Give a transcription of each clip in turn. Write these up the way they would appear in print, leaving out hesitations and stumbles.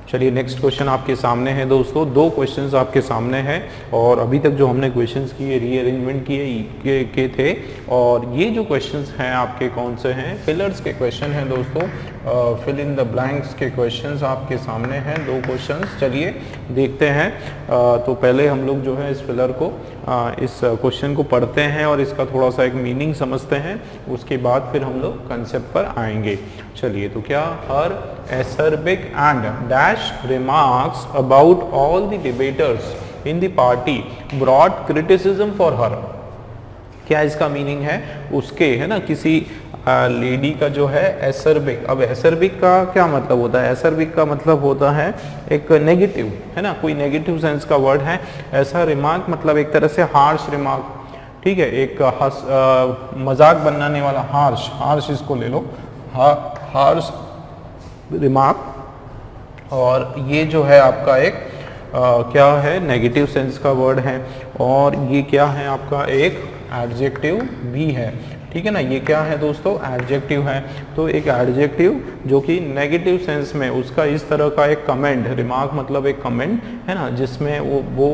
चलिए next question आपके सामने है दोस्तों। दो क्वेश्चंस आपके सामने हैं और अभी तक जो हमने क्वेश्चंस किए रीअरेंजमेंट किए थे, और ये जो क्वेश्चंस हैं आपके कौन से हैं, फिलर्स के क्वेश्चन हैं दोस्तों। फिल इन द ब्लैंक्स के क्वेश्चंस आपके सामने हैं, दो क्वेश्चंस। चलिए देखते हैं। तो पहले हम लोग जो है इस फिलर को इस क्वेश्चन को पढ़ते हैं और इसका थोड़ा सा एक मीनिंग समझते हैं, उसके बाद फिर हम लोग कंसेप्ट पर आएंगे। चलिए, तो क्या हर acerbic and dash remarks about all the debaters in the party brought criticism for her। क्या इसका मीनिंग है उसके, है ना, किसी लेडी का जो है एसरबिक। अब एसरबिक का क्या मतलब होता है? एसरबिक का मतलब होता है एक नेगेटिव, है ना, कोई नेगेटिव सेंस का वर्ड है। ऐसा रिमार्क मतलब एक तरह से हार्श रिमार्क, ठीक है, एक मजाक बनाने वाला हार्श इसको ले लो, हार्श रिमार्क। और ये जो है आपका एक क्या है, नेगेटिव सेंस का वर्ड है। और ये क्या है आपका एक एडजेक्टिव भी है, ठीक है ना। ये क्या है दोस्तों? एडजेक्टिव है। तो एक एडजेक्टिव जो कि नेगेटिव सेंस में उसका इस तरह का एक कमेंट, रिमार्क मतलब एक कमेंट, है ना, जिसमें वो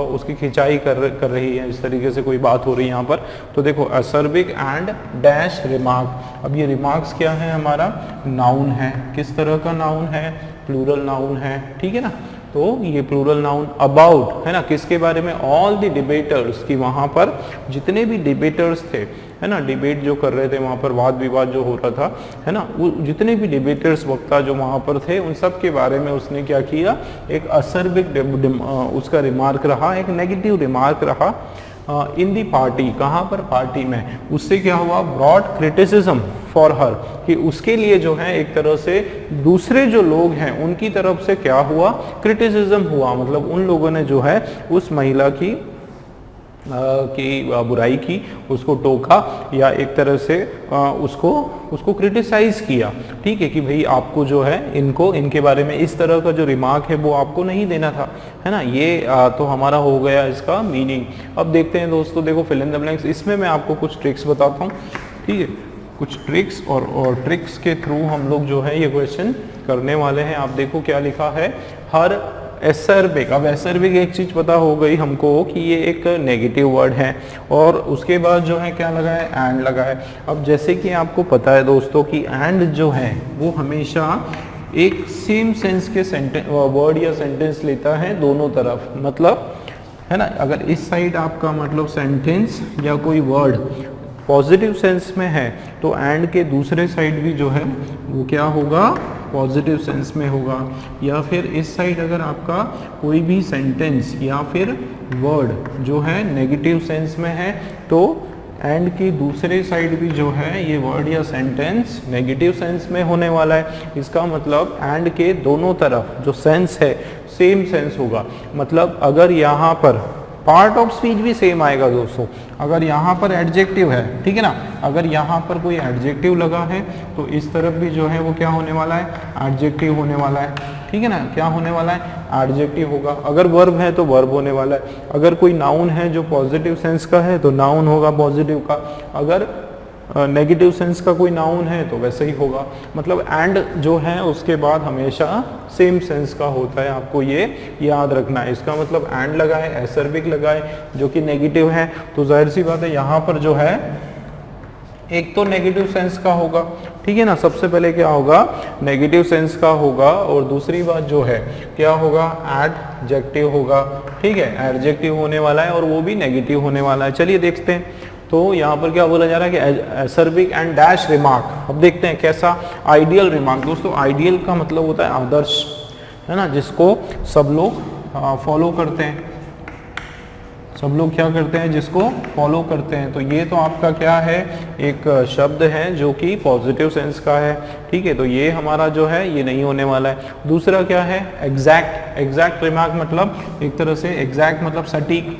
उसकी खिंचाई कर रही है, इस तरीके से कोई बात हो रही है यहाँ पर। तो देखो, एसरबिक एंड डैश रिमार्क। अब ये रिमार्क्स क्या है? हमारा नाउन है। किस तरह का नाउन है? प्लूरल नाउन है, ठीक है ना। तो ये प्लूरल नाउन अबाउट, है ना, किसके बारे में? ऑल द डिबेटर्स, की वहाँ पर जितने भी डिबेटर्स थे, है ना, डिबेट जो कर रहे थे वहाँ पर, वाद विवाद जो हो रहा था, है ना, वो जितने भी डिबेटर्स वक्ता जो वहाँ पर थे, उन सब के बारे में उसने क्या किया? एक असरबिक उसका रिमार्क रहा, एक नेगेटिव रिमार्क रहा इन दी पार्टी। कहाँ पर? पार्टी में। उससे क्या हुआ? ब्रॉड क्रिटिसिज्म फॉर हर, कि उसके लिए जो है एक तरह से दूसरे जो लोग हैं उनकी तरफ से क्या हुआ? क्रिटिसिज्म हुआ। मतलब उन लोगों ने जो है उस महिला की बुराई की, उसको टोका, या एक तरह से उसको क्रिटिसाइज किया, ठीक है, कि भाई आपको जो है इनके बारे में इस तरह का जो रिमार्क है वो आपको नहीं देना था, है ना। ये तो हमारा हो गया इसका मीनिंग। अब देखते हैं दोस्तों, देखो फिल इन द ब्लैंक्स। इसमें मैं आपको कुछ ट्रिक्स बताता हूँ, ठीक है, कुछ ट्रिक्स, और ट्रिक्स के थ्रू हम लोग जो है ये क्वेश्चन करने वाले हैं। आप देखो क्या लिखा है, हर एसरबिक। अब एसरबिक एक चीज पता हो गई हमको कि ये एक नेगेटिव वर्ड है, और उसके बाद जो है क्या लगा है? एंड लगा है। अब जैसे कि आपको पता है दोस्तों कि एंड जो है वो हमेशा एक सेम सेंस के वर्ड या सेंटेंस लेता है दोनों तरफ। मतलब, है ना, अगर इस साइड आपका मतलब सेंटेंस या कोई वर्ड पॉजिटिव सेंस में है, तो एंड के दूसरे साइड भी जो है वो क्या होगा? पॉजिटिव सेंस में होगा। या फिर इस साइड अगर आपका कोई भी सेंटेंस या फिर वर्ड जो है नेगेटिव सेंस में है, तो एंड की दूसरे साइड भी जो है ये वर्ड या सेंटेंस नेगेटिव सेंस में होने वाला है। इसका मतलब एंड के दोनों तरफ जो सेंस है सेम सेंस होगा। मतलब अगर यहाँ पर पार्ट ऑफ स्पीच भी सेम आएगा दोस्तों। अगर यहाँ पर एडजेक्टिव है, ठीक है ना, अगर यहाँ पर कोई एडजेक्टिव लगा है तो इस तरफ भी जो है वो क्या होने वाला है? एडजेक्टिव होने वाला है, ठीक है ना। क्या होने वाला है? एडजेक्टिव होगा। अगर वर्ब है तो वर्ब होने वाला है। अगर कोई नाउन है जो पॉजिटिव सेंस का है तो नाउन होगा पॉजिटिव का। अगर नेगेटिव सेंस का कोई नाउन है तो वैसे ही होगा। मतलब एंड जो है उसके बाद हमेशा सेम सेंस का होता है, आपको ये याद रखना है। इसका मतलब एंड लगा है, एसरबिक लगा है जो कि नेगेटिव है, तो जाहिर सी बात है यहाँ पर जो है एक तो नेगेटिव सेंस का होगा, ठीक है ना। सबसे पहले क्या होगा? नेगेटिव सेंस का होगा। और दूसरी बात जो है क्या होगा? एडजेक्टिव होगा, ठीक है, एडजेक्टिव होने वाला है और वो भी नेगेटिव होने वाला है। चलिए देखते हैं। तो यहाँ पर क्या बोला जा रहा है कि एसरबिक एंड डैश रिमार्क। अब देखते हैं कैसा आइडियल रिमार्क। दोस्तों आइडियल का मतलब होता है आदर्श, है ना, जिसको सब लोग फॉलो करते हैं। सब लोग क्या करते हैं? जिसको फॉलो करते हैं। तो ये तो आपका क्या है? एक शब्द है जो कि पॉजिटिव सेंस का है, ठीक है। तो ये हमारा जो है ये नहीं होने वाला है। दूसरा क्या है? एग्जैक्ट। एग्जैक्ट रिमार्क मतलब एक तरह से एग्जैक्ट मतलब सटीक,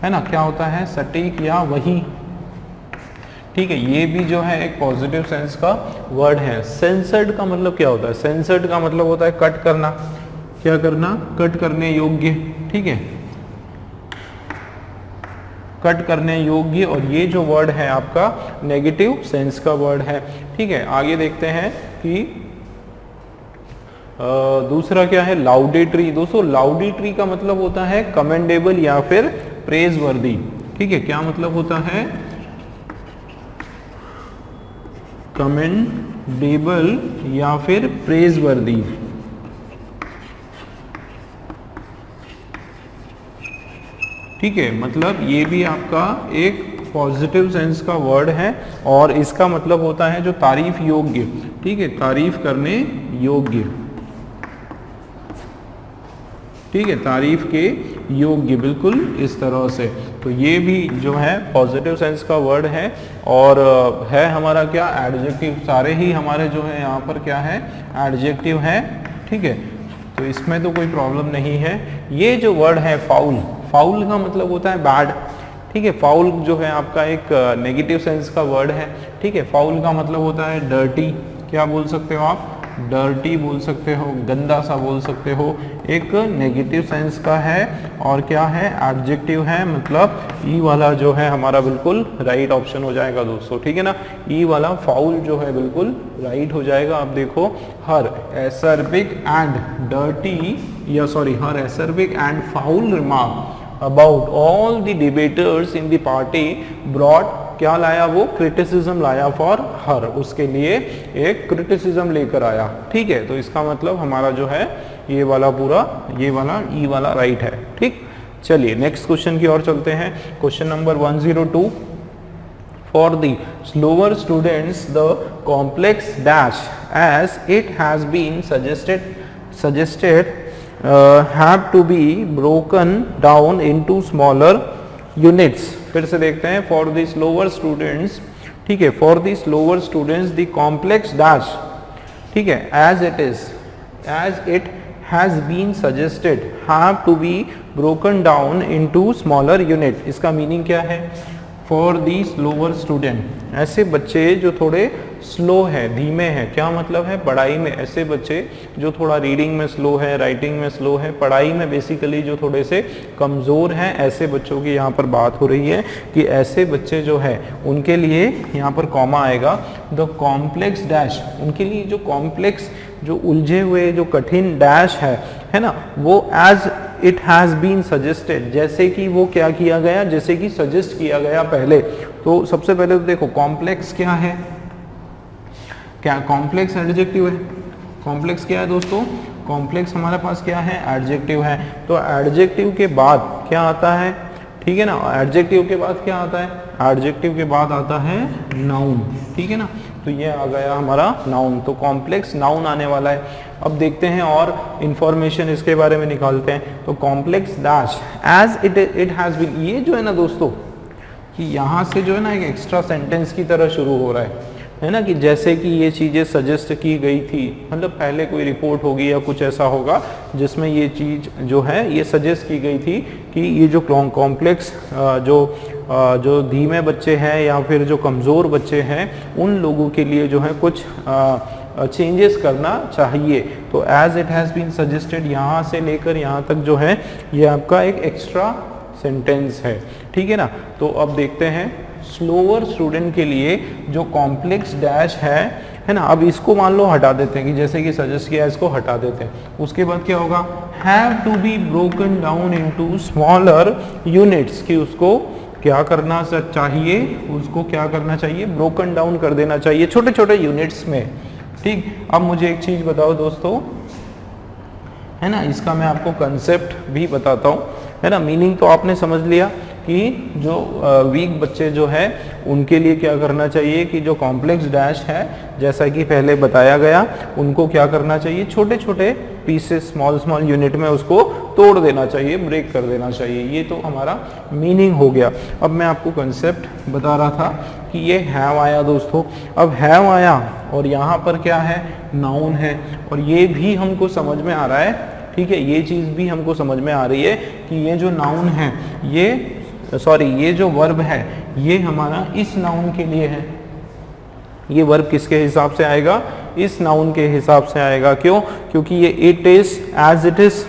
है ना। क्या होता है? सटीक या वही, ठीक है। ये भी जो है एक पॉजिटिव सेंस का वर्ड है। सेंसर्ड का मतलब क्या होता है? सेंसर्ड का मतलब होता है कट करना। क्या करना? कट करने योग्य, ठीक है, कट करने योग्य। और ये जो वर्ड है आपका नेगेटिव सेंस का वर्ड है, ठीक है। आगे देखते हैं कि दूसरा क्या है, लाउडेटरी। दोस्तों लाउडेटरी का मतलब होता है कमेंडेबल या फिर प्रेज वर्दी। ठीक है, क्या मतलब होता है, कमेंडेबल या फिर प्रेज वर्दी। ठीक है, मतलब ये भी आपका एक पॉजिटिव सेंस का वर्ड है और इसका मतलब होता है जो तारीफ योग्य। ठीक है, तारीफ करने योग्य। ठीक है, तारीफ के योग्य, बिल्कुल इस तरह से। तो ये भी जो है पॉजिटिव सेंस का वर्ड है और है हमारा क्या, एडजेक्टिव। सारे ही हमारे जो है यहाँ पर क्या है, एडजेक्टिव है। ठीक है, तो इसमें तो कोई प्रॉब्लम नहीं है। ये जो वर्ड है फाउल, फाउल का मतलब होता है बैड। ठीक है, फाउल जो है आपका एक नेगेटिव सेंस का वर्ड है। ठीक है, फाउल का मतलब होता है डर्टी। क्या बोल सकते हो आप, डर्टी बोल सकते हो, गंदा सा बोल सकते हो, एक नेगेटिव सेंस का है। और क्या है, एडजेक्टिव है, मतलब ई वाला जो है हमारा बिल्कुल राइट ऑप्शन हो जाएगा दोस्तों। ठीक है ना, ई वाला फाउल जो है बिल्कुल राइट हो जाएगा। आप देखो, हर एसर्बिक एंड डर्टी या sorry her acerbic and foul remark about all the debtors in the party brought, क्या लाया वो, क्रिटिसिज्म लाया फॉर हर, उसके लिए एक क्रिटिसिज्म लेकर आया। ठीक है, तो इसका मतलब हमारा जो है ये वाला पूरा, ये वाला ई वाला राइट है। ठीक, चलिए नेक्स्ट क्वेश्चन की ओर चलते हैं। Question number 102, for the slower students the complex dash as it has been suggested have to be broken down into smaller units। फिर से देखते हैं, for the slower students, ठीक है, for the slower students the complex dash, ठीक है, as it has been suggested have to be broken down into smaller unit। इसका meaning क्या है, फॉर दी स्लोअर स्टूडेंट, ऐसे बच्चे जो थोड़े स्लो है, धीमे हैं। क्या मतलब है, पढ़ाई में ऐसे बच्चे जो थोड़ा रीडिंग में स्लो है, राइटिंग में स्लो है, पढ़ाई में बेसिकली जो थोड़े से कमज़ोर हैं, ऐसे बच्चों की यहाँ पर बात हो रही है कि ऐसे बच्चे जो है उनके लिए यहाँ पर कॉमा आएगा, द कॉम्प्लेक्स डैश, उनके लिए जो कॉम्प्लेक्स, जो उलझे हुए, जो कठिन डैश है ना, वो as it has been suggested, जैसे कि वो क्या किया गया, जैसे कि सजेस्ट किया गया पहले। तो सबसे पहले तो देखो कॉम्प्लेक्स क्या है, क्या कॉम्प्लेक्स एडजेक्टिव है। कॉम्प्लेक्स क्या है दोस्तों, कॉम्प्लेक्स हमारे पास क्या है, एडजेक्टिव है। तो एडजेक्टिव के बाद क्या आता है, ठीक है ना, एडजेक्टिव के बाद क्या आता है, एडजेक्टिव के बाद आता है नाउन। ठीक है ना, तो ये आ गया हमारा नाउन, तो कॉम्प्लेक्स नाउन आने वाला है। अब देखते हैं और इंफॉर्मेशन इसके बारे में निकालते हैं। तो complex dash as it has been, ये जो है ना दोस्तों, कि यहाँ से जो है ना एक एक्स्ट्रा सेंटेंस की तरह शुरू हो रहा है ना, कि जैसे कि ये चीज़ें सजेस्ट की गई थी, मतलब पहले कोई रिपोर्ट होगी या कुछ ऐसा होगा जिसमें ये चीज़ जो है ये सजेस्ट की गई थी कि ये जो कॉम्प्लेक्स जो धीमे बच्चे हैं या फिर जो कमज़ोर बच्चे हैं, उन लोगों के लिए जो है कुछ चेंजेस करना चाहिए। तो as it has been suggested, यहाँ से लेकर यहाँ तक जो है ये आपका एक एक्स्ट्रा सेंटेंस है। ठीक है ना, तो अब देखते हैं स्लोअर स्टूडेंट के लिए जो कॉम्प्लेक्स डैश है ना, अब इसको मान लो हटा देते हैं, कि जैसे कि सजेस्ट किया इसको हटा देते हैं। उसके बाद क्या होगा, have to be broken down into smaller units, कि उसको क्या करना चाहिए, उसको क्या करना चाहिए, ब्रोकन डाउन कर देना चाहिए छोटे छोटे यूनिट्स में। ठीक, अब मुझे एक चीज़ बताओ दोस्तों, है ना, इसका मैं आपको कंसेप्ट भी बताता हूँ, है ना। मीनिंग तो आपने समझ लिया कि जो वीक बच्चे जो है उनके लिए क्या करना चाहिए, कि जो कॉम्प्लेक्स डैश है जैसा कि पहले बताया गया, उनको क्या करना चाहिए, छोटे छोटे पीसेस, स्मॉल यूनिट में उसको तोड़ देना चाहिए, ब्रेक कर देना चाहिए। ये तो हमारा मीनिंग हो गया। अब मैं आपको कंसेप्ट बता रहा था कि ये हैव आया दोस्तों। अब हैव आया और यहाँ पर क्या है, नाउन है, और ये भी हमको समझ में आ रहा है। ठीक है, ये चीज़ भी हमको समझ में आ रही है कि ये जो नाउन है, ये जो वर्ब है, ये हमारा इस नाउन के लिए है। ये वर्ब किसके हिसाब से आएगा, इस नाउन के हिसाब से आएगा। क्यों, क्योंकि ये it is, as it is,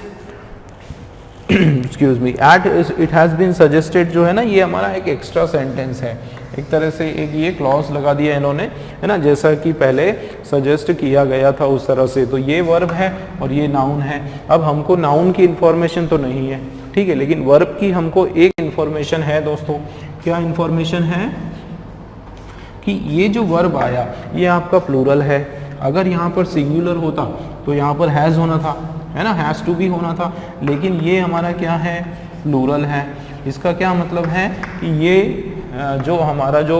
excuse me, it has been suggested जो है ना, ये हमारा एक एक्स्ट्रा सेंटेंस है। एक तरह से एक ये क्लॉज लगा दिया इन्होंने, है ना, जैसा कि पहले सजेस्ट किया गया था उस तरह से। तो ये वर्ब है और ये नाउन है। अब हमको नाउन की इंफॉर्मेशन तो नहीं है, ठीक है, लेकिन वर्ब की हमको एक इंफॉर्मेशन है दोस्तों। क्या इंफॉर्मेशन है कि ये जो वर्ब आया ये आपका प्लूरल है। अगर यहाँ पर सिंगुलर होता तो यहाँ पर हैज़ होना था, है ना, हैज़ टू भी होना था, लेकिन ये हमारा क्या है, प्लूरल है। इसका क्या मतलब है कि ये जो हमारा जो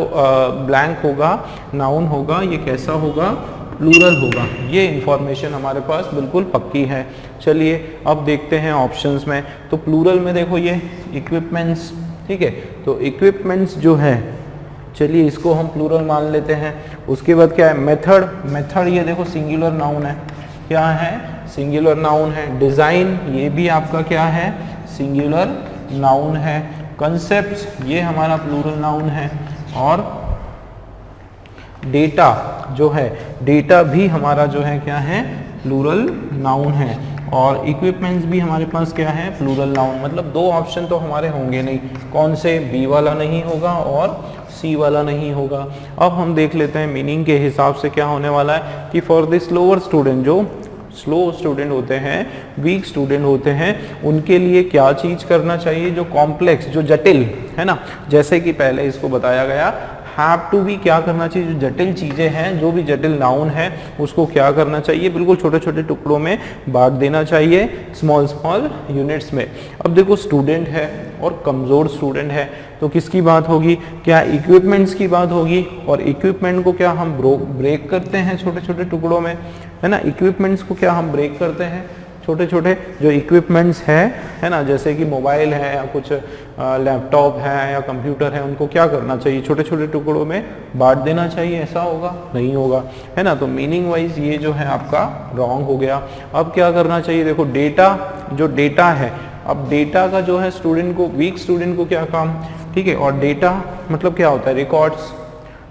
ब्लैंक होगा, नाउन होगा, ये कैसा होगा, प्लूरल होगा। ये इंफॉर्मेशन हमारे पास बिल्कुल पक्की है। चलिए अब देखते हैं ऑप्शंस में। तो प्लूरल में देखो ये इक्विपमेंट्स, ठीक है, तो इक्विपमेंट्स जो है, चलिए इसको हम प्लूरल मान लेते हैं। उसके बाद क्या है, मेथड, मेथड ये देखो सिंगुलर नाउन है, क्या है, सिंगुलर नाउन है। डिज़ाइन ये भी आपका क्या है, सिंगुलर नाउन है। कंसेप्ट्स ये हमारा प्लूरल नाउन है। और डेटा जो है, डेटा भी हमारा जो है क्या है, प्लूरल नाउन है। और इक्विपमेंट्स भी हमारे पास क्या है, प्लूरल नाउन। मतलब दो ऑप्शन तो हमारे होंगे नहीं, कौन से, बी वाला नहीं होगा और सी वाला नहीं होगा। अब हम देख लेते हैं मीनिंग के हिसाब से क्या होने वाला है कि फॉर द स्लोअर स्टूडेंट, जो स्लो स्टूडेंट होते हैं, वीक स्टूडेंट होते हैं, उनके लिए क्या चीज़ करना चाहिए, जो कॉम्प्लेक्स, जो जटिल है ना, जैसे कि पहले इसको बताया गया, हैव टू भी क्या करना चाहिए, जो जटिल चीज़ें हैं, जो भी जटिल नाउन है उसको क्या करना चाहिए, बिल्कुल छोटे छोटे टुकड़ों में बांट देना चाहिए, स्मॉल स्मॉल यूनिट्स में। अब देखो स्टूडेंट है और कमज़ोर स्टूडेंट है, तो किसकी बात होगी, क्या इक्विपमेंट्स की बात होगी। और इक्विपमेंट को क्या हम ब्रेक करते हैं छोटे छोटे टुकड़ों में, है ना, इक्विपमेंट्स को क्या हम ब्रेक करते हैं छोटे छोटे जो इक्विपमेंट्स है ना, जैसे कि मोबाइल है या कुछ लैपटॉप है या कंप्यूटर है, उनको क्या करना चाहिए, छोटे छोटे टुकड़ों में बांट देना चाहिए। ऐसा होगा, नहीं होगा, है ना। तो मीनिंग वाइज ये जो है आपका रॉन्ग हो गया। अब क्या करना चाहिए, देखो डेटा, जो डेटा है, अब डेटा का जो है स्टूडेंट को, वीक स्टूडेंट को क्या काम, ठीक है। और डेटा मतलब क्या होता है, रिकॉर्ड्स,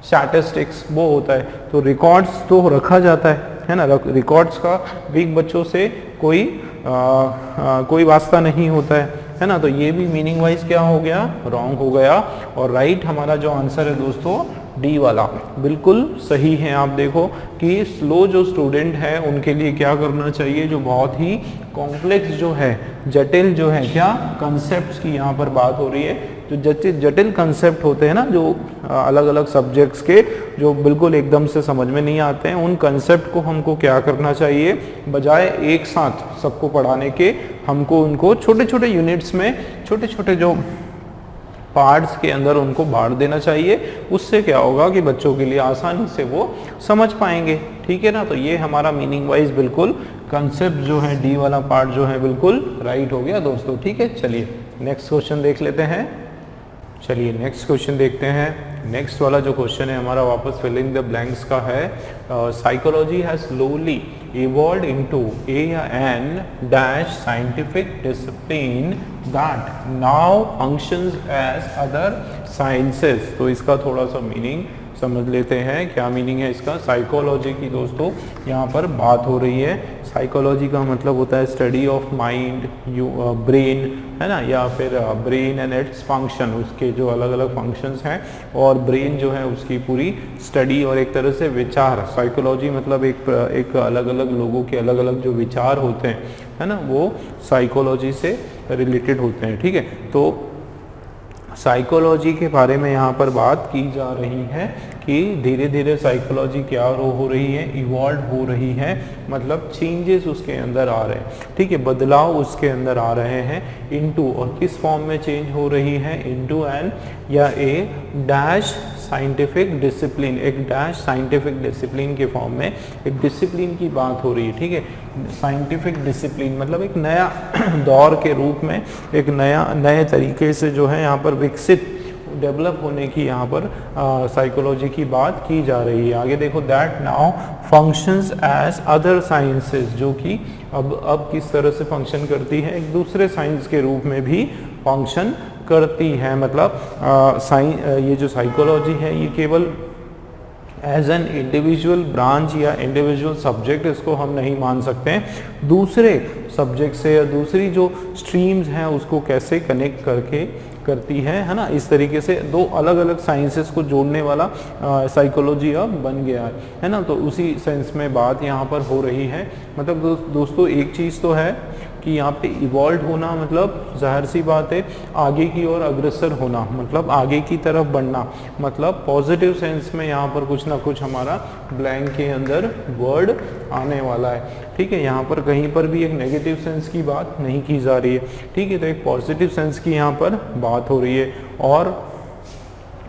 स्टैटिस्टिक्स वो होता है। तो रिकॉर्ड्स तो रखा जाता है ना, रिकॉर्ड्स का वीक बच्चों से कोई वास्ता नहीं होता है ना। तो ये भी मीनिंग वाइज क्या हो गया, रॉन्ग हो गया। और राइट हमारा जो आंसर है दोस्तों, डी वाला बिल्कुल सही है। आप देखो कि स्लो जो स्टूडेंट है उनके लिए क्या करना चाहिए, जो बहुत ही कॉम्प्लेक्स जो है, जटिल जो है, क्या कंसेप्ट्स की यहाँ पर बात हो रही है, जो जटिल कंसेप्ट होते हैं ना, जो अलग अलग सब्जेक्ट्स के, जो बिल्कुल एकदम से समझ में नहीं आते हैं, उन कंसेप्ट को हमको क्या करना चाहिए, बजाय एक साथ सबको पढ़ाने के, हमको उनको छोटे छोटे यूनिट्स में, छोटे छोटे जो पार्ट्स के अंदर उनको बांट देना चाहिए। उससे क्या होगा कि बच्चों के लिए आसानी से वो समझ पाएंगे, ठीक है ना। तो ये हमारा मीनिंग वाइज बिल्कुल कंसेप्ट जो है, डी वाला पार्ट जो है बिल्कुल राइट हो गया दोस्तों, ठीक है। चलिए नेक्स्ट क्वेश्चन देख लेते हैं। चलिए नेक्स्ट क्वेश्चन देखते हैं। नेक्स्ट वाला जो क्वेश्चन है हमारा वापस फिलिंग द ब्लैंक्स का है। Psychology has slowly evolved into an dash scientific discipline that now functions as other sciences। तो इसका थोड़ा सा मीनिंग समझ लेते हैं, क्या मीनिंग है इसका। साइकोलॉजी की दोस्तों यहाँ पर बात हो रही है। साइकोलॉजी का मतलब होता है स्टडी ऑफ माइंड, ब्रेन, है ना, या फिर ब्रेन एंड इट्स फंक्शन, उसके जो अलग अलग फंक्शंस हैं, और ब्रेन जो है उसकी पूरी स्टडी और एक तरह से विचार। साइकोलॉजी मतलब एक अलग अलग लोगों के अलग अलग जो विचार होते हैं, है ना, वो साइकोलॉजी से रिलेटेड होते हैं, ठीक है। तो साइकोलॉजी के बारे में यहाँ पर बात की जा रही है कि धीरे धीरे साइकोलॉजी क्या हो रही है, इवॉल्व हो रही है, मतलब चेंजेस उसके अंदर आ रहे हैं, ठीक है, बदलाव उसके अंदर आ रहे हैं। इनटू, और किस फॉर्म में चेंज हो रही है, इनटू एन या ए डैश साइंटिफिक डिसिप्लिन, एक डैश साइंटिफिक डिसिप्लिन के फॉर्म में एक डिसिप्लिन की बात हो रही है, ठीक है। साइंटिफिक डिसिप्लिन मतलब एक नया दौर के रूप में, एक नए तरीके से जो है यहाँ पर विकसित, डेवलप होने की यहाँ पर साइकोलॉजी की बात की जा रही है। आगे देखो, that now functions as other sciences, जो कि अब किस तरह से फंक्शन करती है, एक दूसरे साइंस के रूप में भी फंक्शन करती है। मतलब ये जो साइकोलॉजी है ये केवल एज एन इंडिविजुअल ब्रांच या इंडिविजुअल सब्जेक्ट इसको हम नहीं मान सकते हैं, दूसरे सब्जेक्ट से या दूसरी जो स्ट्रीम्स हैं उसको कैसे कनेक्ट करती है ना। इस तरीके से दो अलग अलग साइंसेस को जोड़ने वाला साइकोलॉजी अब बन गया है ना। तो उसी सेंस में बात यहाँ पर हो रही है। मतलब दोस्तों एक चीज़ तो है कि यहाँ पे इवॉल्व होना मतलब जाहिर सी बात है आगे की ओर अग्रसर होना, मतलब आगे की तरफ बढ़ना, मतलब पॉजिटिव सेंस में यहाँ पर कुछ ना कुछ हमारा ब्लैंक के अंदर वर्ड आने वाला है। ठीक है, यहाँ पर कहीं पर भी एक नेगेटिव सेंस की बात नहीं की जा रही है। ठीक है, तो एक पॉजिटिव सेंस की यहाँ पर बात हो रही है। और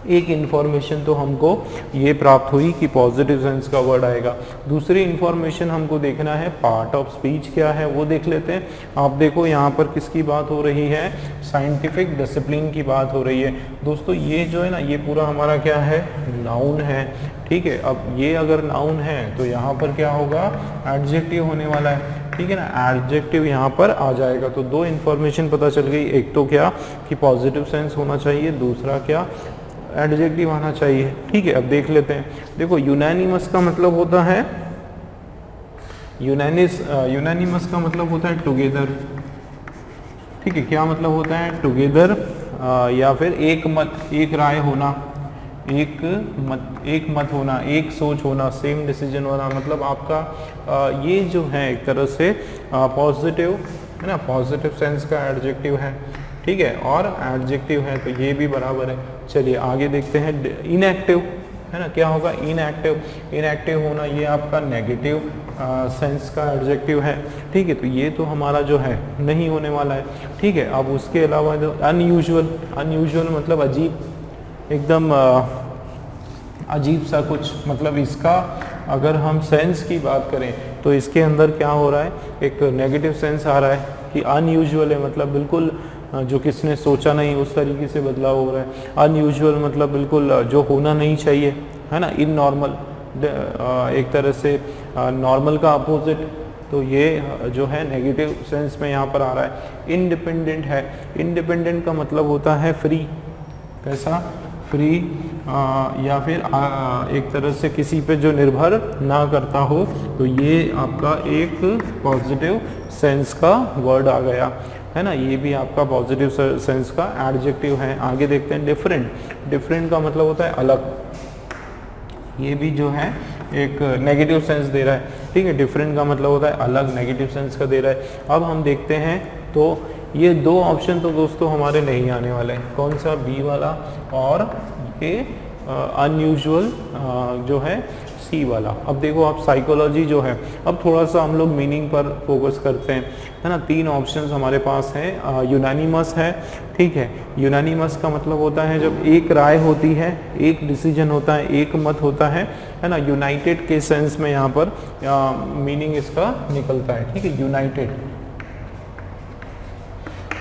एक इन्फॉर्मेशन तो हमको ये प्राप्त हुई कि पॉजिटिव सेंस का वर्ड आएगा। दूसरी इन्फॉर्मेशन हमको देखना है पार्ट ऑफ स्पीच क्या है वो देख लेते हैं। आप देखो यहाँ पर किसकी बात हो रही है, साइंटिफिक डिसिप्लिन की बात हो रही है। दोस्तों ये जो है ना ये पूरा हमारा क्या है, नाउन है। ठीक है, अब ये अगर नाउन है तो यहाँ पर क्या होगा, एडजेक्टिव होने वाला है। ठीक है ना, एडजेक्टिव यहाँ पर आ जाएगा। तो दो इन्फॉर्मेशन पता चल गई, एक तो क्या कि पॉजिटिव सेंस होना चाहिए, दूसरा क्या एडजेक्टिव आना चाहिए। ठीक है, अब देख लेते हैं। देखो यूनानिमस का मतलब होता है, यूनानिमस का मतलब होता है टुगेदर। ठीक है, क्या मतलब होता है, टुगेदर या फिर एक मत, एक राय होना, एक मत होना, एक सोच होना, सेम डिसीजन होना। मतलब आपका ये जो है एक तरह से पॉजिटिव है ना, पॉजिटिव सेंस का एडजेक्टिव है। ठीक है, और एडजेक्टिव है तो ये भी बराबर है। चलिए आगे देखते हैं। इनएक्टिव है ना, क्या होगा, इनएक्टिव। इनएक्टिव होना ये आपका नेगेटिव सेंस का एडजेक्टिव है। ठीक है, तो ये तो हमारा जो है नहीं होने वाला है। ठीक है, अब उसके अलावा जो अनयूजुअल, अनयूजुअल मतलब अजीब, एकदम अजीब सा कुछ। मतलब इसका अगर हम सेंस की बात करें तो इसके अंदर क्या हो रहा है, एक नेगेटिव सेंस आ रहा है कि अनयूजुअल है, मतलब बिल्कुल जो किसने सोचा नहीं उस तरीके से बदलाव हो रहा है। अनयूजुअल मतलब बिल्कुल जो होना नहीं चाहिए, है ना, इन नॉर्मल, एक तरह से नॉर्मल का अपोजिट। तो ये जो है नेगेटिव सेंस में यहाँ पर आ रहा है। इंडिपेंडेंट है, इंडिपेंडेंट का मतलब होता है फ्री। कैसा, फ्री, या फिर एक तरह से किसी पे जो निर्भर ना करता हो। तो ये आपका एक पॉजिटिव सेंस का वर्ड आ गया है ना, ये भी आपका पॉजिटिव सेंस का एडजेक्टिव है। आगे देखते हैं डिफरेंट। डिफरेंट का मतलब होता है अलग, ये भी जो है एक नेगेटिव सेंस दे रहा है। ठीक है, डिफरेंट का मतलब होता है अलग, नेगेटिव सेंस का दे रहा है। अब हम देखते हैं तो ये दो ऑप्शन तो दोस्तों हमारे नहीं आने वाले हैं। कौन सा, बी वाला और ये अनयूजुअल जो है सी वाला। अब देखो आप साइकोलॉजी जो है, अब थोड़ा सा हम लोग मीनिंग पर फोकस करते हैं, है ना। तीन ऑप्शंस हमारे पास हैं। यूनानिमस है, ठीक है। यूनानिमस का मतलब होता है जब एक राय होती है, एक डिसीजन होता है, एक मत होता है ना। यूनाइटेड के सेंस में यहाँ पर मीनिंग इसका निकलता है। ठीक है, यूनाइटेड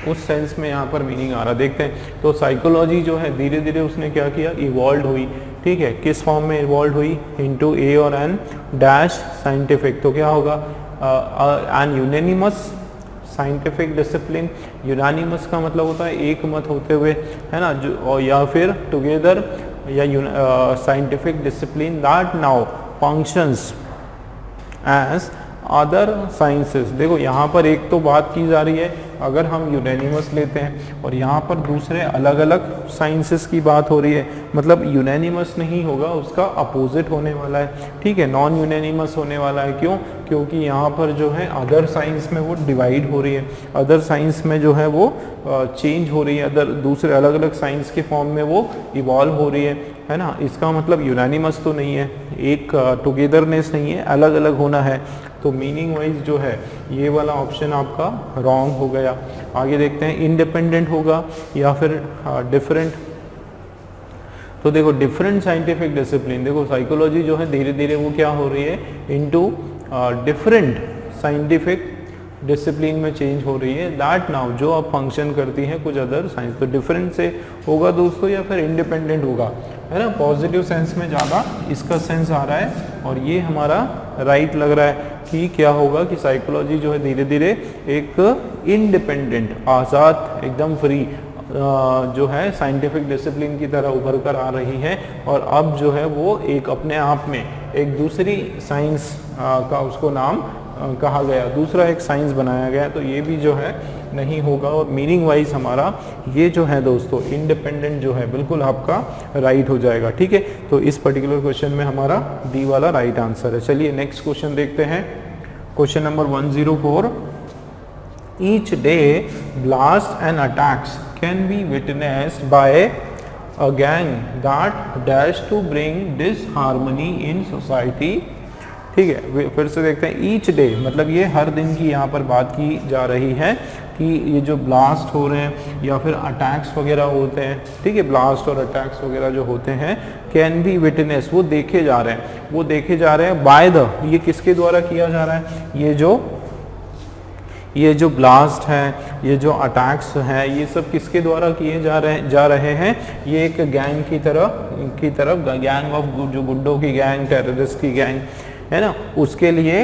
उस सेंस में यहाँ पर मीनिंग आ रहा। देखते हैं तो साइकोलॉजी जो है धीरे धीरे उसने क्या किया, इवॉल्व हुई। ठीक है, किस फॉर्म में इवॉल्व हुई, इनटू ए और एन डैश साइंटिफिक। तो क्या होगा, an unanimous scientific discipline. Unanimous का मतलब होता है एक मत होते हुए, है ना, जो, और या फिर टुगेदर या scientific discipline that now functions as other sciences. देखो यहाँ पर एक तो बात की जा रही है, अगर हम यूनानिमस लेते हैं और यहाँ पर दूसरे अलग अलग साइंसेस की बात हो रही है, मतलब यूनानिमस नहीं होगा, उसका अपोजिट होने वाला है। ठीक है, नॉन यूनानिमस होने वाला है। क्यों, क्योंकि यहाँ पर जो है अदर साइंस में वो डिवाइड हो रही है, अदर साइंस में जो है वो चेंज हो रही है, अदर दूसरे अलग अलग साइंस के फॉर्म में वो इवॉल्व हो रही है ना। इसका मतलब यूनानिमस तो नहीं है, एक टुगेदरनेस नहीं है, अलग अलग होना है। तो मीनिंग वाइज जो है ये वाला ऑप्शन आपका रॉन्ग हो गया। आगे देखते हैं, इंडिपेंडेंट होगा या फिर डिफरेंट। तो देखो डिफरेंट साइंटिफिक डिसिप्लिन, देखो साइकोलॉजी जो है धीरे धीरे वो क्या हो रही है, इनटू डिफरेंट साइंटिफिक डिसिप्लिन में चेंज हो रही है। दैट नाउ जो अब फंक्शन करती है कुछ अदर साइंस। तो डिफरेंट से होगा दोस्तों या फिर इंडिपेंडेंट होगा, है ना। पॉजिटिव सेंस में ज़्यादा इसका सेंस आ रहा है और ये हमारा राइट लग रहा है कि क्या होगा कि साइकोलॉजी जो है धीरे धीरे एक इंडिपेंडेंट, आज़ाद, एकदम फ्री जो है साइंटिफिक डिसिप्लिन की तरह उभर कर आ रही है। और अब जो है वो एक अपने आप में एक दूसरी साइंस का उसको नाम कहा गया, दूसरा एक साइंस बनाया गया, तो ये भी जो है नहीं होगा। और मीनिंग वाइज हमारा ये जो है दोस्तों इंडिपेंडेंट जो है बिल्कुल आपका राइट हो जाएगा। ठीक है, तो इस पर्टिकुलर क्वेश्चन में हमारा डी वाला राइट आंसर है। चलिए नेक्स्ट क्वेश्चन देखते हैं। Question number 104, each day blast and attacks can be witnessed by a gang that dash to bring disharmony in society. ठीक है, फिर से देखते हैं। ईच डे मतलब ये हर दिन की यहाँ पर बात की जा रही है कि ये जो ब्लास्ट हो रहे हैं या फिर अटैक्स वगैरह होते हैं, ठीक है, ब्लास्ट और अटैक्स वगैरह जो होते हैं, कैन बी विटनेस, वो देखे जा रहे हैं, वो देखे जा रहे हैं बाय द, ये किसके द्वारा किया जा रहा है, ये जो ब्लास्ट है, ये जो अटैक्स हैं, ये सब किसके द्वारा किए जा रहे हैं, ये एक गैंग की तरफ गैंग ऑफ जो गुड्डों की गैंग, टेररिस्ट की गैंग है ना, उसके लिए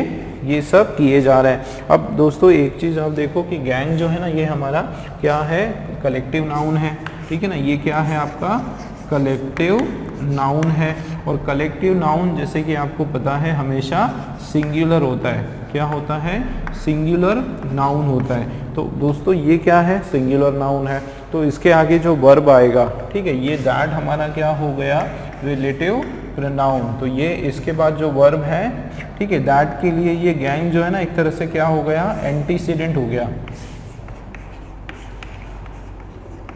ये सब किए जा रहे हैं। अब दोस्तों एक चीज़ आप देखो कि गैंग जो है ना, ये हमारा क्या है, कलेक्टिव नाउन है। ठीक है ना, ये क्या है आपका कलेक्टिव नाउन है। और कलेक्टिव नाउन जैसे कि आपको पता है हमेशा सिंगुलर होता है। क्या होता है, सिंगुलर नाउन होता है। तो दोस्तों ये क्या है, सिंगुलर नाउन है, तो इसके आगे जो वर्ब आएगा, ठीक है, ये दैट हमारा क्या हो गया, रिलेटिव प्रोनाउन। तो ये इसके बाद जो वर्ब है, ठीक है, दैट के लिए ये गैंग जो है ना एक तरह से क्या हो गया, एंटीसीडेंट हो गया।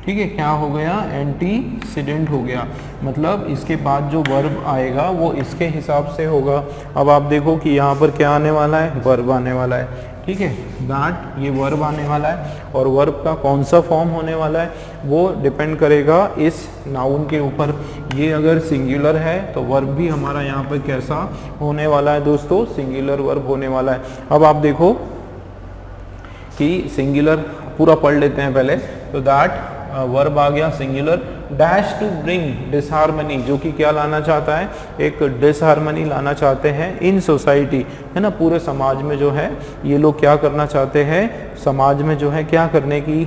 ठीक है, क्या हो गया, एंटीसीडेंट हो गया, मतलब इसके बाद जो वर्ब आएगा वो इसके हिसाब से होगा। अब आप देखो कि यहाँ पर क्या आने वाला है, वर्ब आने वाला है। ठीक है, दैट ये वर्ब आने वाला है, और वर्ब का कौन सा फॉर्म होने वाला है वो डिपेंड करेगा इस नाउन के ऊपर। ये अगर सिंगुलर है तो वर्ब भी हमारा यहाँ पर कैसा होने वाला है दोस्तों, सिंगुलर वर्ब होने वाला है। अब आप देखो कि सिंगुलर पूरा पढ़ लेते हैं पहले। तो दैट वर्ब आ गया singular, dash to bring disharmony, जो कि क्या लाना चाहता है, एक डिसहार्मनी लाना चाहते हैं इन सोसाइटी, है ना, पूरे समाज में जो है ये लोग क्या करना चाहते हैं, समाज में जो है क्या करने की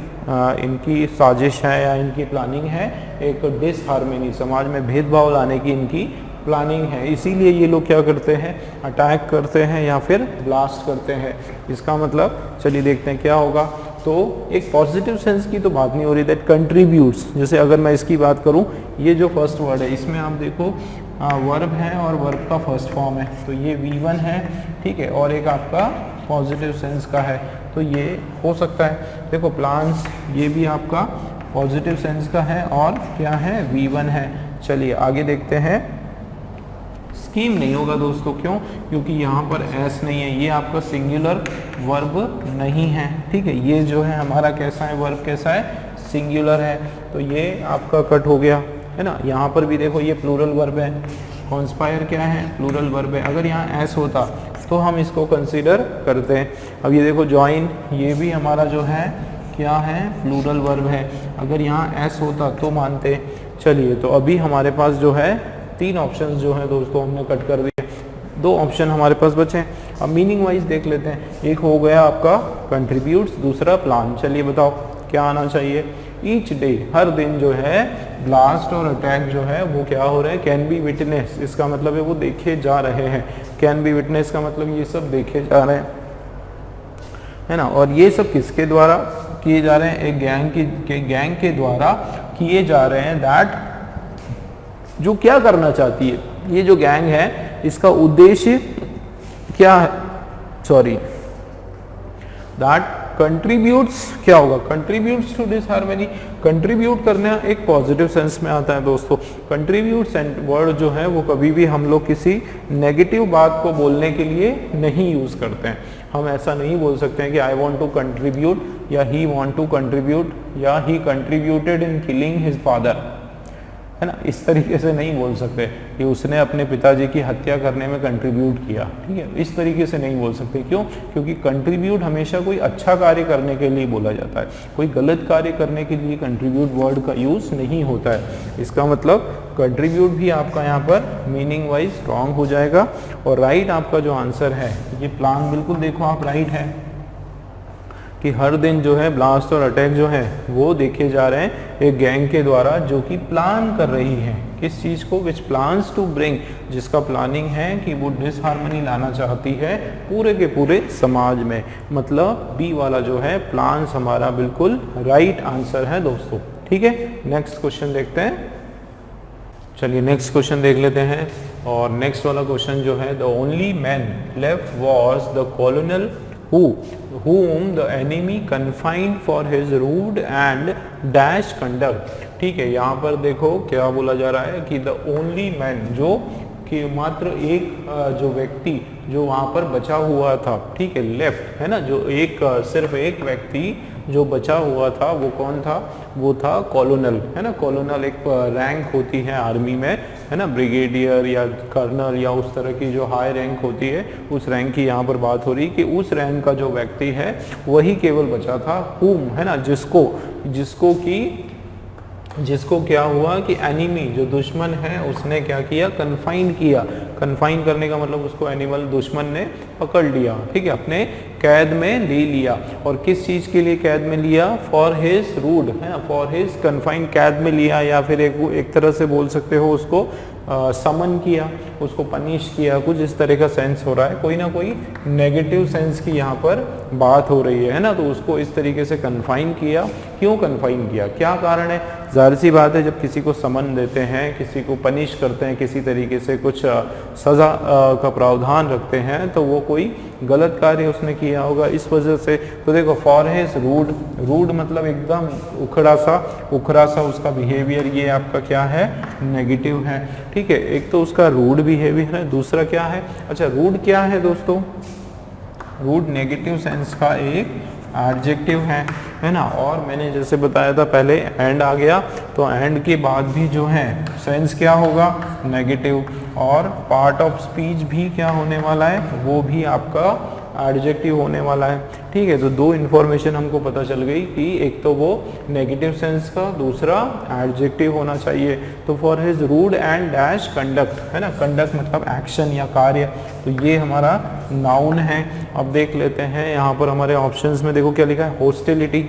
इनकी साजिश है या इनकी प्लानिंग है, एक डिसहार्मनी, समाज में भेदभाव लाने की इनकी प्लानिंग है। इसीलिए ये लोग क्या करते हैं, अटैक करते हैं या फिर ब्लास्ट करते हैं। इसका मतलब चलिए देखते हैं क्या होगा। तो एक पॉजिटिव सेंस की तो बात नहीं हो रही, दैट कंट्रीब्यूट्स, जैसे अगर मैं इसकी बात करूं, ये जो फर्स्ट वर्ड है इसमें आप देखो वर्ब है और वर्ब का फर्स्ट फॉर्म है, तो ये V1 है, ठीक है, और एक आपका पॉजिटिव सेंस का है, तो ये हो सकता है। देखो प्लान्स, ये भी आपका पॉजिटिव सेंस का है और क्या है, V1 है। चलिए आगे देखते हैं। स्कीम नहीं होगा दोस्तों, क्यों, क्योंकि यहाँ पर एस नहीं है, ये आपका सिंगुलर वर्ब नहीं है। ठीक है, ये जो है हमारा कैसा है, वर्ब कैसा है, सिंगुलर है, तो ये आपका कट हो गया, है ना। यहाँ पर भी देखो ये प्लूरल वर्ब है, कॉन्स्पायर क्या है, प्लूरल वर्ब है। अगर यहाँ एस होता तो हम इसको कंसीडर करते हैं। अब ये देखो ज्वाइन, ये भी हमारा जो है क्या है, प्लूरल वर्ब है। अगर यहाँ एस होता तो मानते। चलिए, तो अभी हमारे पास जो है 3 ऑप्शंस जो है दोस्तों हमने कट कर दिए, 2 ऑप्शन हमारे पास बचे हैं। अब मीनिंग वाइज देख लेते हैं। एक हो गया आपका कंट्रीब्यूट्स, दूसरा प्लान। चलिए बताओ क्या आना चाहिए। ईच डे, हर दिन जो है ब्लास्ट और अटैक जो है वो क्या हो रहे हैं, कैन बी विटनेस, इसका मतलब है वो देखे जा रहे हैं। कैन बी विटनेस का मतलब ये सब देखे जा रहे हैं, है ना। और ये सब किसके द्वारा किए जा रहे हैं, एक गैंग के द्वारा किए जा रहे हैं, दैट जो क्या करना चाहती है, ये जो गैंग है इसका उद्देश्य क्या है, सॉरी, दैट कंट्रीब्यूट्स, क्या होगा, कंट्रीब्यूट्स टू डिसहार्मनी। कंट्रीब्यूट करना एक पॉजिटिव सेंस में आता है दोस्तों। कंट्रीब्यूट वर्ड जो है वो कभी भी हम लोग किसी नेगेटिव बात को बोलने के लिए नहीं यूज करते हैं। हम ऐसा नहीं बोल सकते हैं कि आई वॉन्ट टू कंट्रीब्यूट, या ही वॉन्ट टू कंट्रीब्यूट, या ही contributed in killing his father, है ना। इस तरीके से नहीं बोल सकते कि उसने अपने पिताजी की हत्या करने में कंट्रीब्यूट किया, ठीक है, इस तरीके से नहीं बोल सकते। क्यों, क्योंकि कंट्रीब्यूट हमेशा कोई अच्छा कार्य करने के लिए बोला जाता है, कोई गलत कार्य करने के लिए कंट्रीब्यूट वर्ड का यूज नहीं होता है। इसका मतलब कंट्रीब्यूट भी आपका यहाँ पर मीनिंग वाइज रॉन्ग हो जाएगा। और राइट आपका जो आंसर है ये प्लान, बिल्कुल देखो आप राइट है, कि हर दिन जो है ब्लास्ट और अटैक जो है वो देखे जा रहे हैं एक गैंग के द्वारा जो कि प्लान कर रही है किस चीज़ को, विच प्लान्स टू ब्रिंग, जिसका प्लानिंग है कि वो डिसहार्मनी लाना चाहती है पूरे के पूरे समाज में। मतलब बी वाला जो है प्लान्स हमारा बिल्कुल राइट आंसर है दोस्तों। ठीक है, नेक्स्ट क्वेश्चन देखते हैं। चलिए नेक्स्ट क्वेश्चन देख लेते हैं। और नेक्स्ट वाला क्वेश्चन जो है, the only man left was the कॉलोनल whom the enemy confined for his rude and dash conduct। ठीक है, यहाँ पर देखो क्या बोला जा रहा है कि द ओनली मैन, जो कि मात्र एक जो व्यक्ति जो वहाँ पर बचा हुआ था, ठीक है, लेफ्ट है ना, जो एक सिर्फ एक व्यक्ति जो बचा हुआ था वो कौन था, वो था कॉलोनल, है ना। कॉलोनल एक रैंक होती है आर्मी में, है ना, ब्रिगेडियर या कर्नल या उस तरह की जो हाई रैंक होती है, उस रैंक की यहाँ पर बात हो रही कि उस रैंक का जो व्यक्ति है वही केवल बचा था, हुम, है ना, जिसको क्या हुआ कि एनिमी जो दुश्मन है उसने क्या किया, कन्फाइन किया। कन्फाइन करने का मतलब उसको एनिमल दुश्मन ने पकड़ लिया, ठीक है, अपने कैद में ले लिया। और किस चीज़ के लिए कैद में लिया, फॉर हिज रूड, है ना, फॉर हिज कन्फाइन कैद में लिया, या फिर एक तरह से बोल सकते हो उसको समन किया, उसको पनिश किया, कुछ इस तरह का सेंस हो रहा है, कोई ना कोई नेगेटिव सेंस की यहाँ पर बात हो रही है ना। तो उसको इस तरीके से कन्फाइन किया। क्यों कन्फाइन किया, क्या कारण है, जाहिर सी बात है जब किसी को समन देते हैं, किसी को पनिश करते हैं, किसी तरीके से कुछ सज़ा का प्रावधान रखते हैं, तो वो कोई गलत कार्य उसने किया होगा, इस वजह से। तो देखो फॉर हिज रूड, रूड मतलब एकदम उखड़ा सा उसका बिहेवियर, ये आपका क्या है, नेगेटिव है। ठीक है, एक तो उसका रूड बिहेवियर है, दूसरा क्या है, अच्छा रूड क्या है दोस्तों, रूड नेगेटिव सेंस का एक एडजेक्टिव है ना। और मैंने जैसे बताया था पहले एंड आ गया, तो एंड के बाद भी जो है सेंस क्या होगा, नेगेटिव। और पार्ट ऑफ स्पीच भी क्या होने वाला है, वो भी आपका एडजेक्टिव होने वाला है। ठीक है, तो दो इन्फॉर्मेशन हमको पता चल गई कि एक तो वो नेगेटिव सेंस का, दूसरा एडजेक्टिव होना चाहिए। तो for his rude and dash conduct, है ना, कंडक्ट मतलब एक्शन या कार्य, तो ये हमारा नाउन है। अब देख लेते हैं यहाँ पर हमारे ऑप्शंस में, देखो क्या लिखा है, होस्टिलिटी,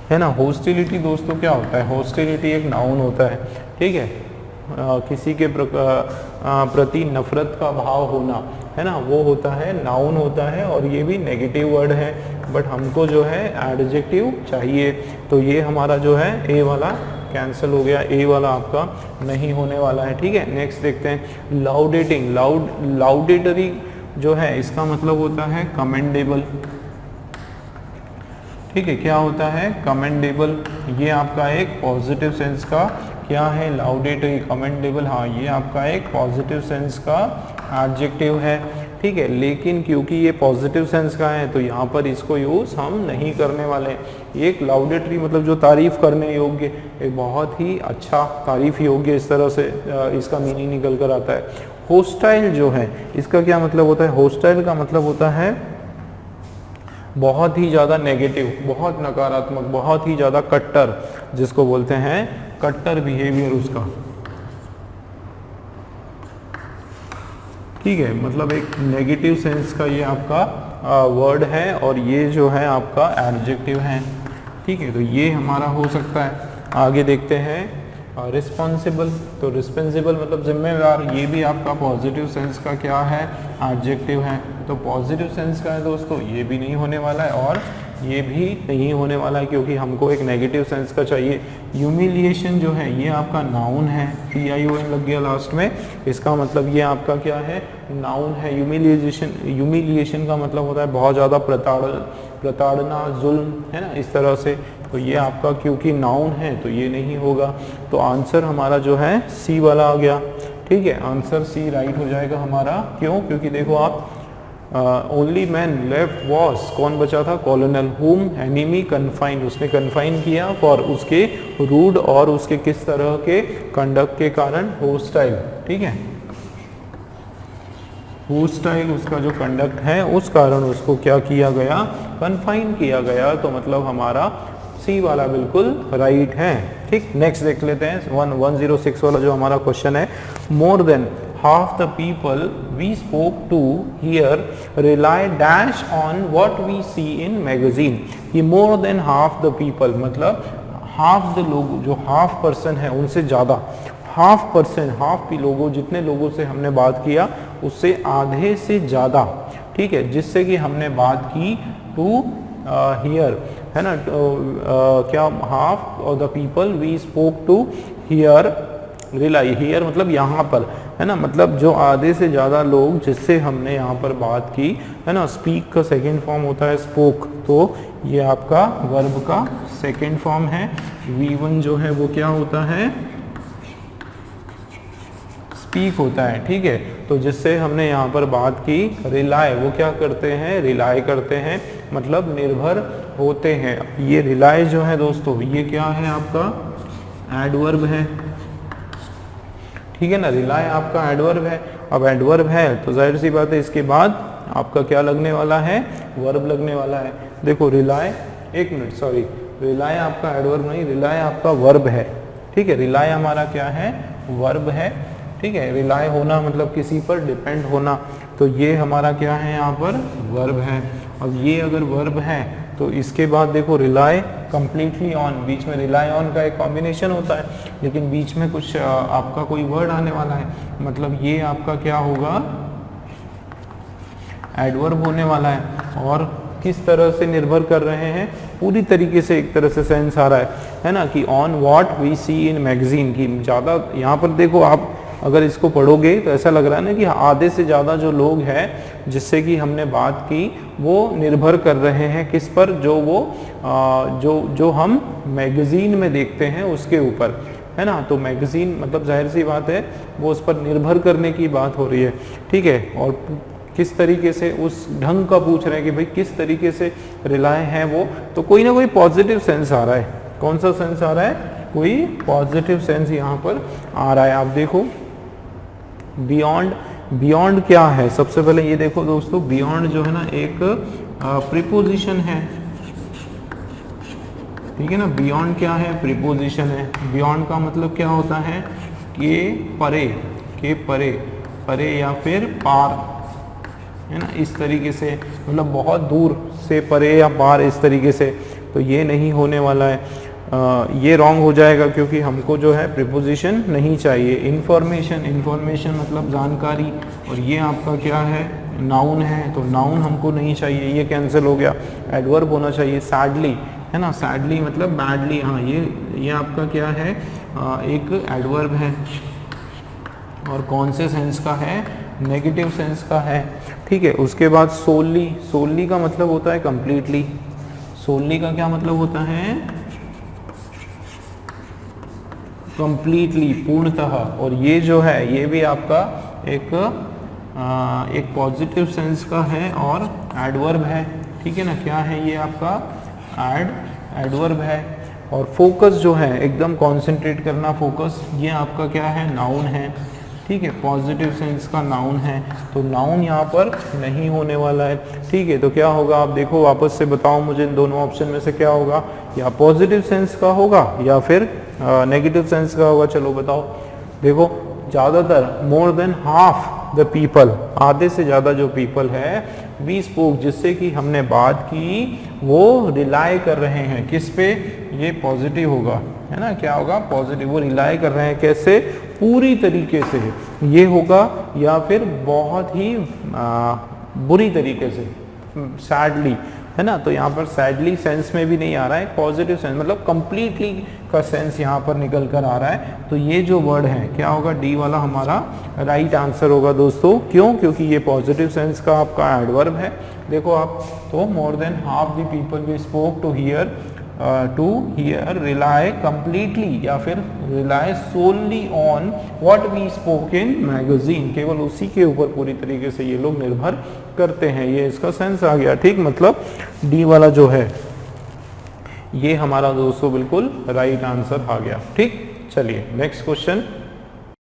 है ना। होस्टिलिटी दोस्तों क्या होता है, होस्टिलिटी एक नाउन होता है, ठीक है, किसी के प्रति नफरत का भाव होना, है ना, वो होता है, नाउन होता है, और ये भी नेगेटिव वर्ड है, बट हमको जो है एडजेक्टिव चाहिए। तो ये हमारा जो है ए वाला कैंसिल हो गया, ए वाला आपका नहीं होने वाला है। ठीक है, नेक्स्ट देखते हैं, लाउडेटिंग, लाउडेटरी जो है इसका मतलब होता है कमेंडेबल। ठीक है, क्या होता है, कमेंडेबल, ये आपका एक पॉजिटिव सेंस का क्या है, लाउडेटरी, कमेंडेबल, हाँ ये आपका एक पॉजिटिव सेंस का एडजेक्टिव है। ठीक है, लेकिन क्योंकि ये पॉजिटिव सेंस का है तो यहाँ पर इसको यूज़ हम नहीं करने वाले। एक लाउडेटरी मतलब जो तारीफ करने योग्य, एक बहुत ही अच्छा तारीफ योग्य, इस तरह से इसका मीनिंग निकल कर आता है। होस्टाइल जो है इसका क्या मतलब होता है, होस्टाइल का मतलब होता है बहुत ही ज़्यादा नेगेटिव, बहुत नकारात्मक, बहुत ही ज़्यादा कट्टर, जिसको बोलते हैं कट्टर बिहेवियर उसका। ठीक है, मतलब एक नेगेटिव सेंस का ये आपका वर्ड है, और ये जो है आपका एडजेक्टिव है। ठीक है, तो ये हमारा हो सकता है। आगे देखते हैं, रिस्पॉन्सिबल, तो रिस्पॉन्सिबल मतलब जिम्मेदार, ये भी आपका पॉजिटिव सेंस का क्या है, एडजेक्टिव है। तो पॉजिटिव सेंस का है दोस्तों, ये भी नहीं होने वाला है, और ये भी नहीं होने वाला है, क्योंकि हमको एक नेगेटिव सेंस का चाहिए। ह्यूमिलिएशन जो है ये आपका नाउन है, TION लग गया लास्ट में, इसका मतलब ये आपका क्या है, नाउन है। ह्यूमिलिएशन का मतलब होता है बहुत ज़्यादा प्रताड़ना, जुल्म, है ना, इस तरह से। तो ये आपका क्योंकि नाउन है तो ये नहीं होगा। तो आंसर हमारा जो है सी वाला आ गया। ठीक है, आंसर सी राइट हो जाएगा हमारा। क्यों, क्योंकि देखो आप, ओनली मैन लेफ्ट वॉज, कौन बचा था, कॉलोनल, हुम एनिमी कन्फाइंड, उसने कन्फाइन किया फॉर उसके रूड और उसके किस तरह के कंडक्ट के कारण, होस्टाइल। ठीक है, होस्टाइल उसका जो कंडक्ट है उस कारण उसको क्या किया गया, कन्फाइन किया गया। तो मतलब हमारा सी वाला बिल्कुल राइट है। ठीक, नेक्स्ट देख लेते हैं 1106 वाला जो हमारा क्वेश्चन है, more than half the people we spoke to here rely dash on what we see in magazine. ये more than half the people मतलब half the लोग, जो half person है उनसे ज़्यादा, हाफ परसेंट, हाफ भी लोगों, जितने लोगों से हमने बात किया उससे आधे से ज़्यादा, ठीक है, जिससे कि हमने बात की टू हियर, है ना, क्या half of the people we spoke to here rely, here मतलब यहाँ पर, है ना, मतलब जो आधे से ज़्यादा लोग जिससे हमने यहाँ पर बात की, है ना, स्पीक का सेकेंड फॉर्म होता है स्पोक, तो ये आपका वर्ब का सेकेंड फॉर्म है। V1 जो है वो क्या होता है, स्पीक होता है, ठीक है, तो जिससे हमने यहाँ पर बात की रिलाय, वो क्या करते हैं, रिलाय करते हैं, मतलब निर्भर होते हैं। ये रिलाय जो है दोस्तों ये क्या है, आपका एडवर्ब है, ठीक है ना, रिलाय आपका एडवर्ब है। अब एडवर्ब है तो जाहिर सी बात है इसके बाद आपका क्या लगने वाला है, वर्ब लगने वाला है। देखो रिलाय, एक मिनट सॉरी, रिलाय आपका एडवर्ब नहीं, रिलाय आपका वर्ब है, ठीक है, रिलाय हमारा क्या है, वर्ब है, ठीक है, रिलाय होना मतलब किसी पर डिपेंड होना, तो ये हमारा क्या है यहाँ पर वर्ब है। अब ये अगर वर्ब है तो इसके बाद देखो रिलाय कंप्लीटली ऑन, बीच में रिलाय ऑन का एक कॉम्बिनेशन होता है, लेकिन बीच में कुछ आपका कोई वर्ड आने वाला है, मतलब ये आपका क्या होगा, एडवर्ब होने वाला है। और किस तरह से निर्भर कर रहे हैं, पूरी तरीके से एक तरह से सेंस आ रहा है ना, कि on what we see in magazine, की ज़्यादा यहाँ पर देखो आप अगर इसको पढ़ोगे तो ऐसा लग रहा है ना कि आधे से ज़्यादा जो लोग हैं जिससे कि हमने बात की वो निर्भर कर रहे हैं किस पर, जो वो जो हम मैगज़ीन में देखते हैं उसके ऊपर, है ना, तो मैगज़ीन मतलब जाहिर सी बात है वो उस पर निर्भर करने की बात हो रही है, ठीक है। और किस तरीके से उस ढंग का पूछ रहे हैं कि भाई किस तरीके से रिलाय है वो, तो कोई ना कोई पॉजिटिव सेंस आ रहा है। कौन सा सेंस आ रहा है, कोई पॉजिटिव सेंस यहाँ पर आ रहा है। आप देखो बियॉन्ड, बियॉन्ड क्या है, सबसे पहले ये देखो दोस्तों, बियॉन्ड जो है ना एक प्रीपोजिशन है, ठीक है ना, बियॉन्ड क्या है, प्रीपोजिशन है। बियॉन्ड का मतलब क्या होता है, के परे, के परे, परे या फिर पार, है ना, इस तरीके से, मतलब बहुत दूर से परे या पार, इस तरीके से, तो ये नहीं होने वाला है। ये रॉन्ग हो जाएगा क्योंकि हमको जो है प्रीपोजिशन नहीं चाहिए। इंफॉर्मेशन, इंफॉर्मेशन मतलब जानकारी, और ये आपका क्या है, नाउन है, तो नाउन हमको नहीं चाहिए, ये कैंसिल हो गया। एडवर्ब होना चाहिए। सैडली, है ना, सैडली मतलब बैडली, हाँ ये आपका क्या है, एक एडवर्ब है, और कौन से सेंस का है, नेगेटिव सेंस का है, ठीक है। उसके बाद सोली, सोली का मतलब होता है कंप्लीटली, सोली का क्या मतलब होता है, कंप्लीटली, पूर्णतः। और ये जो है ये भी आपका एक पॉजिटिव सेंस का है और एडवर्ब है, ठीक है ना, क्या है ये आपका एडवर्ब है। और फोकस जो है, एकदम कंसंट्रेट करना, फोकस, ये आपका क्या है, नाउन है, ठीक है, पॉजिटिव सेंस का नाउन है, तो नाउन यहाँ पर नहीं होने वाला है, ठीक है। तो क्या होगा, आप देखो वापस से बताओ मुझे, इन दोनों ऑप्शन में से क्या होगा, या पॉजिटिव सेंस का होगा या फिर नेगेटिव सेंस का होगा, चलो बताओ। देखो ज़्यादातर, मोर देन हाफ द पीपल, आधे से ज़्यादा जो पीपल है, वी स्पोक, जिससे कि हमने बात की, वो रिलाय कर रहे हैं किस पे, ये पॉजिटिव होगा, है ना, क्या होगा, पॉजिटिव, वो रिलाय कर रहे हैं कैसे, पूरी तरीके से ये होगा, या फिर बहुत ही बुरी तरीके से, सैडली, है ना, तो यहाँ पर सैडली सेंस में भी नहीं आ रहा है, पॉजिटिव सेंस मतलब कंप्लीटली का सेंस यहाँ पर निकल कर आ रहा है। तो ये जो वर्ड है क्या होगा, डी वाला हमारा राइट आंसर होगा दोस्तों। क्यों, क्योंकि ये पॉजिटिव सेंस का आपका एडवर्ब है। देखो आप, तो more than half the people we spoke to here rely completely या फिर rely solely on what we spoke in magazine, केवल उसी के ऊपर पूरी तरीके से ये लोग निर्भर करते हैं, ये इसका सेंस आ गया, ठीक। मतलब डी वाला जो है ये हमारा दोस्तों बिल्कुल राइट आंसर आ गया, ठीक। चलिए नेक्स्ट क्वेश्चन।